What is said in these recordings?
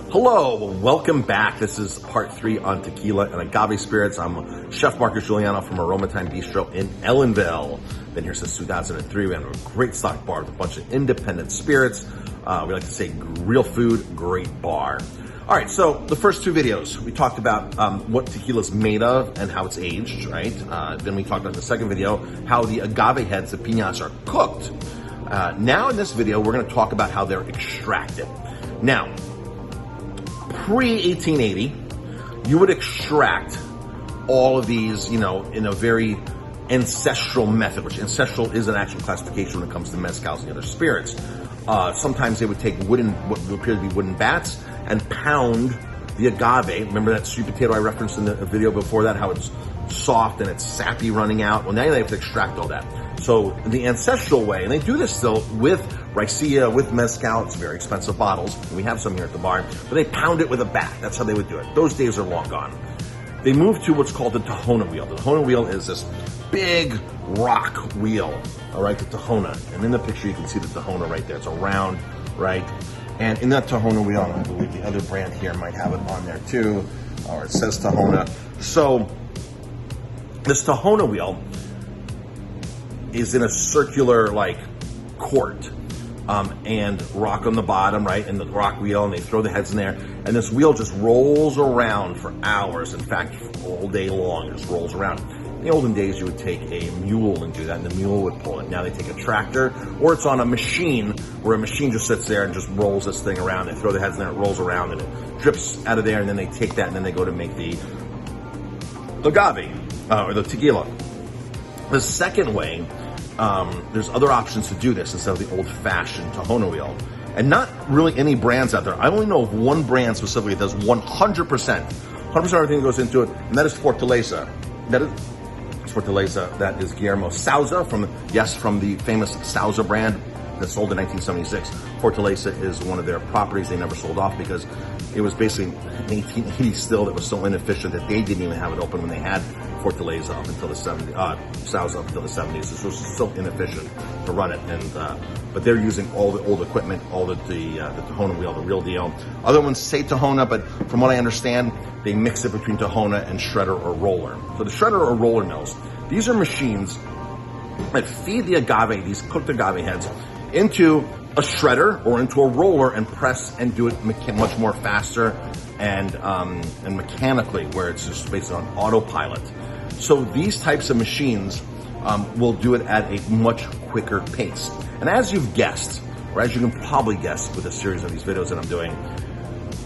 Hello, welcome back. This is part 3 on tequila and agave spirits. I'm Chef Marcus Guiliano from Aroma Time Bistro in Ellenville. Been here since 2003. We have a great stock bar with a bunch of independent spirits. We like to say real food, great bar. All right, so the first 2 videos, we talked about what tequila is made of and how it's aged, right? Then we talked about the second video, how the agave heads, the piñas, are cooked. Now in this video, we're gonna talk about how they're extracted. Now, pre-1880, you would extract all of these, in a very ancestral method, which ancestral is an actual classification when it comes to mezcals and other spirits. Sometimes they would take what would appear to be wooden bats and pound the agave. Remember that sweet potato I referenced in the video before that, how it's soft and it's sappy running out? Well, now they have to extract all that. So the ancestral way, and they do this still with raicilla, with mezcal. It's very expensive bottles. We have some here at the bar, but they pound it with a bat. That's how they would do it. Those days are long gone. They moved to what's called the Tahona wheel. The Tahona wheel is this big rock wheel, all right, the Tahona. And in the picture, you can see the Tahona right there. It's a round, right? And in that Tahona wheel, I believe the other brand here might have it on there too, or it says Tahona. So this Tahona wheel is in a circular court, and rock on the bottom, right? And the rock wheel, and they throw the heads in there, and this wheel just rolls around for hours. In fact, all day long, it just rolls around. In the olden days, you would take a mule and do that, and the mule would pull it. Now they take a tractor, or it's on a machine, where a machine just sits there and just rolls this thing around. They throw the heads in there, it rolls around, and it drips out of there, and then they take that, and then they go to make the agave, or the tequila. The second way, there's other options to do this instead of the old-fashioned Tahona wheel. And not really any brands out there. I only know of one brand specifically that does 100% everything that goes into it, and that is Fortaleza. That is Guillermo Souza from the famous Souza brand that sold in 1976. Fortaleza is one of their properties they never sold off because it was basically an 1880 still that was so inefficient that they didn't even have it open when they had Fortaleza up until the 70s, Souza up until the 70s. It was so inefficient to run it, and but they're using all the old equipment, all the Tahona wheel, the real deal. Other ones say Tahona, but from what I understand, they mix it between Tahona and shredder or roller. So the shredder or roller mills, these are machines that feed the agave, these cooked agave heads, into a shredder or into a roller and press and do it much more faster and mechanically, where it's just based on autopilot. So these types of machines will do it at a much quicker pace. And as you've guessed, or as you can probably guess with a series of these videos that I'm doing,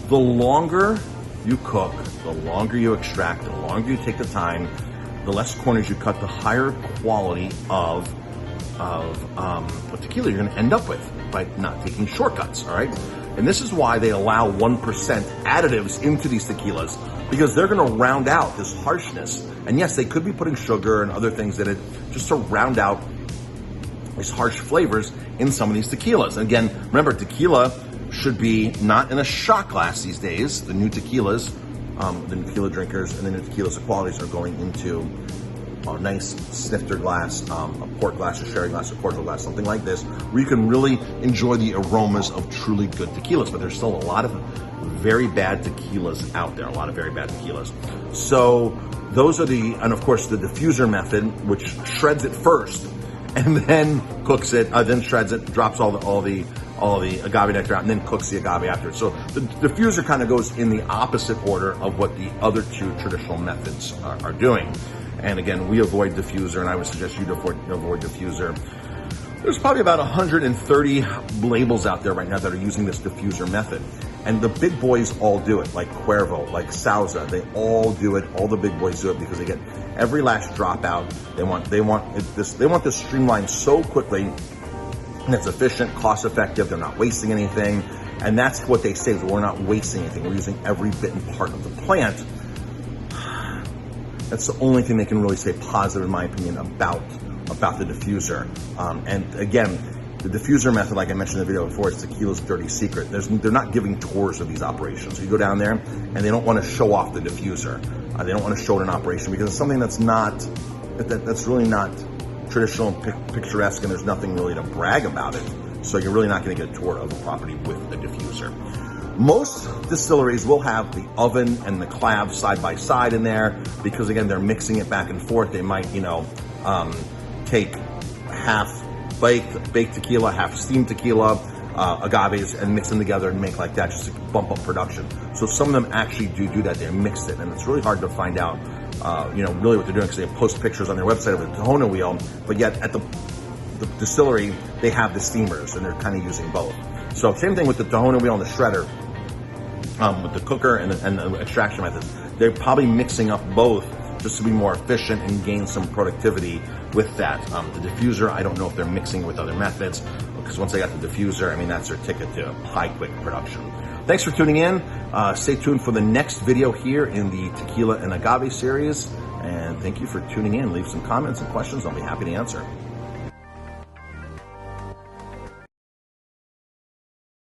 the longer you cook, the longer you extract, the longer you take the time, the less corners you cut, the higher quality of tequila you're going to end up with by not taking shortcuts, all right? And this is why they allow 1% additives into these tequilas, because they're going to round out this harshness. And yes, they could be putting sugar and other things in it just to round out these harsh flavors in some of these tequilas. And again, remember, tequila should be not in a shot glass these days. The new tequilas, the new tequila drinkers and the new tequilas, the qualities are going into a nice snifter glass, a port glass, a sherry glass, a cordial glass, something like this, where you can really enjoy the aromas of truly good tequilas. But there's still a lot of very bad tequilas out there, a lot of very bad tequilas. So those are and of course the diffuser method, which shreds it first and then cooks it, then shreds it, drops all the agave nectar out, and then cooks the agave after it. So the diffuser kind of goes in the opposite order of what the other 2 traditional methods are doing. And again, we avoid diffuser, and I would suggest you to avoid diffuser. There's probably about 130 labels out there right now that are using this diffuser method. And the big boys all do it, like Cuervo, like Souza. They all do it. All the big boys do it because they get every last drop out. They want this streamlined so quickly, and it's efficient, cost effective. They're not wasting anything. And that's what they say, is we're not wasting anything. We're using every bit and part of the plant. That's the only thing they can really say positive, in my opinion, about the diffuser. And again, the diffuser method, like I mentioned in the video before, is tequila's dirty secret. They're not giving tours of these operations. So you go down there, and they don't want to show off the diffuser. They don't want to show it in operation because it's something that's really not traditional and picturesque, and there's nothing really to brag about it. So you're really not going to get a tour of the property with a diffuser. Most distilleries will have the oven and the clav side by side in there because, again, they're mixing it back and forth. They might, take half baked tequila, half steamed tequila, agaves, and mix them together and make like that just to bump up production. So some of them actually do that. They mix it, and it's really hard to find out, really what they're doing because they post pictures on their website of a Tahona wheel, but yet at the distillery, they have the steamers, and they're kind of using both. So same thing with the Tahona wheel and the shredder, with the cooker and the extraction methods. They're probably mixing up both just to be more efficient and gain some productivity with that. The diffuser, I don't know if they're mixing with other methods, because once they got the diffuser, I mean, that's their ticket to high, quick production. Thanks for tuning in. Stay tuned for the next video here in the Tequila and Agave series. And thank you for tuning in. Leave some comments and questions. I'll be happy to answer.